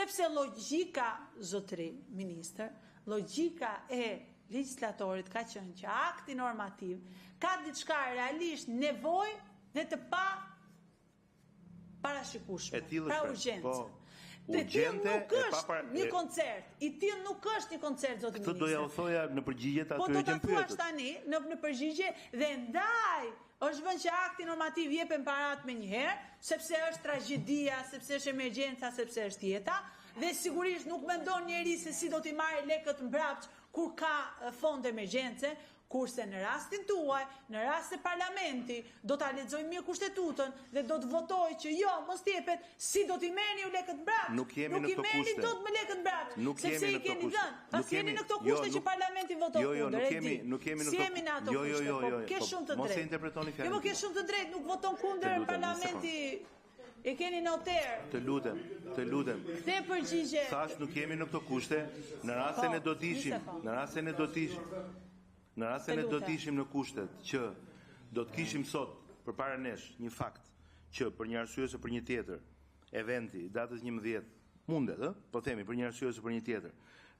Sepse logjika, zotëri ministër, logjika e legislatorit ka qenë që akti normativ ka diçka realisht nevojë dhe të parashikueshme, pra urgjencë. I tillë nuk është një koncert. I tillë nuk është një koncert, zotë ministër. Këtë doja u thoja në përgjigje të Po atyre do ta që më thuash tani në përgjigje dhe ndaj është vënë që akti normativ jepen parat me njëherë, sepse është tragjedia, sepse është emergjenca, sepse është jeta, dhe sigurisht nuk mendon njeri se si do t'i marrë lekët mbrapsht kur ka fond emergjence, kurse në rastin tuaj, në rast se parlamenti do ta lexojë mirë kushtetutën dhe do të votojë që jo, mos t'jepet, si do t'i merrni ju lekët mbrapsht. Nuk jemi në këto kushte. Nuk i merrni dot me lekët mbrapsht, sepse i keni dhënë. Pas jeni në këto Jo, kushte që parlamenti voton kundër. Nuk kemi në Si jemi në ato kushte? Po ke shumë të drejtë. Mos e interpretoni fjalën. Jo, po ke shumë të drejtë, nuk voton kundër parlamenti. E keni noter. Të lutem. Kthe përgjigje. Thash nuk jemi në këto kushte, në rastin e do të ishim në kushtet që do të kishim sot përpara nesh një fakt që për një arsye ose për një tjetër eventi datës 11 mundet, po themi për një arsye ose për një tjetër,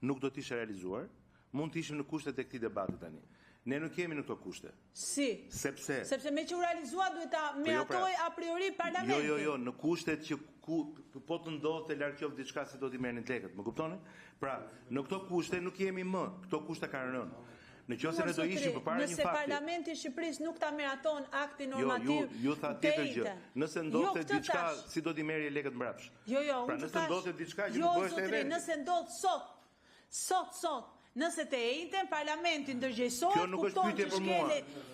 nuk do të ishte realizuar, mund të ishim në kushtet e këtij debati tani. Ne nuk jemi në këto kushte. Si? Sepse me që u realizua duhet ta meratoj a priori parlamenti. Jo, në kushtet që po të ndodhte larg qoftë diçka se do t'i merrnin lekët, më kuptoni? Pra, në këto kushte nuk jemi më, këto kushte kanë rënë. Në qoftë se ne do ishim përpara një fakti. Nëse parlamenti i Shqipërisë nuk ta meraton aktin normativ. Ju tha tjetër gjë. Nëse ndodhte diçka, si do t'i merrje lekët mbrapsht? Jo, pra nëse ndodhte diçka që nuk bëhej event. Nëse ndodh sot, nëse të ejten parlamenti ndërgjegjësohet, kupton që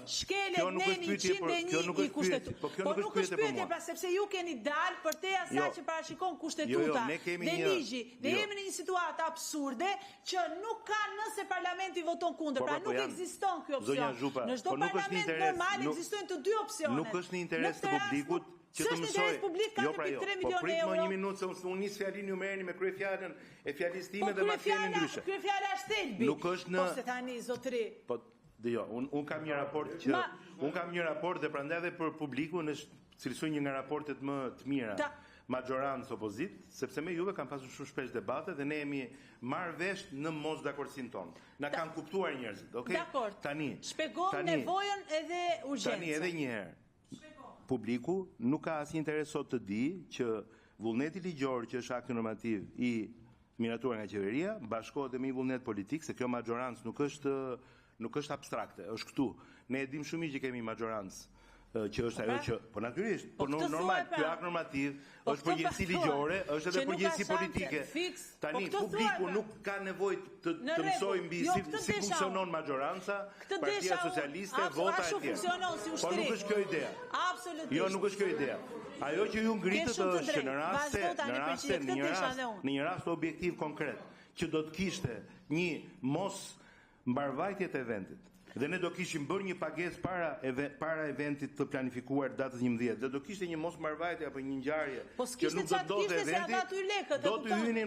shkelet neni 101 i kushtetutë. Po nuk është pyetje, pra sepse ju keni dalë për te asaj që parashikon kushtetuta dhe ligji, dhe jemi në një situatë absurde që nuk ka nëse parlamenti voton kundër, pra nuk ekziston ky opsion. Në çdo parlament normal ekzistojnë të dy opsionet. Nuk është në interes të publikut që të mësoj. Jo, po prit më një minutë se unë nis fjalin ju merrni me kryefjalën e fjalës time dhe ma theni ndryshe. Kryefjala është thelbi. Nuk është në Po se tani zotëri. Po jo, unë kam një raport dhe prandaj edhe për publikun është cilësoj një nga raportet më të mira. Majorancë opozit, sepse me juve kam pasur shumë shpesh debate dhe ne jemi marrë vesh në mos dakordsinë tonë. Na kanë kuptuar njerëzit, okay? Dakor. Tani. Shpjegon nevojën edhe urgjencën. Tani edhe një herë. Publiku nuk ka asnjë interes sot të di që vullneti ligjor që është akti normativ i miratuar nga qeveria bashkohet me një vullnet politik, se kjo majorancë nuk është abstrakte, është këtu. Ne e dim shumë mirë që kemi majorancë që është ajo që, po natyrisht, po normal, ky akt normativ është përgjegjësi ligjore, është edhe përgjegjësi politike. Tani publiku nuk ka nevojë të mësojë mbi si funksionon majoranca, Partia Socialiste, vota e tjerë. Po nuk është kjo ideja. Absolutisht. Jo, nuk është kjo ideja. Ajo që ju ngritët është që në një rast objektiv konkret, që do të kishte një mos mbarvajtje të eventit. Dhe ne do kishim bërë një pagesë para eventit të planifikuar datës 11 dhe do kishte një mos marrëvajtje apo një ngjarje që nuk do të ndodhte eventi, do të hynim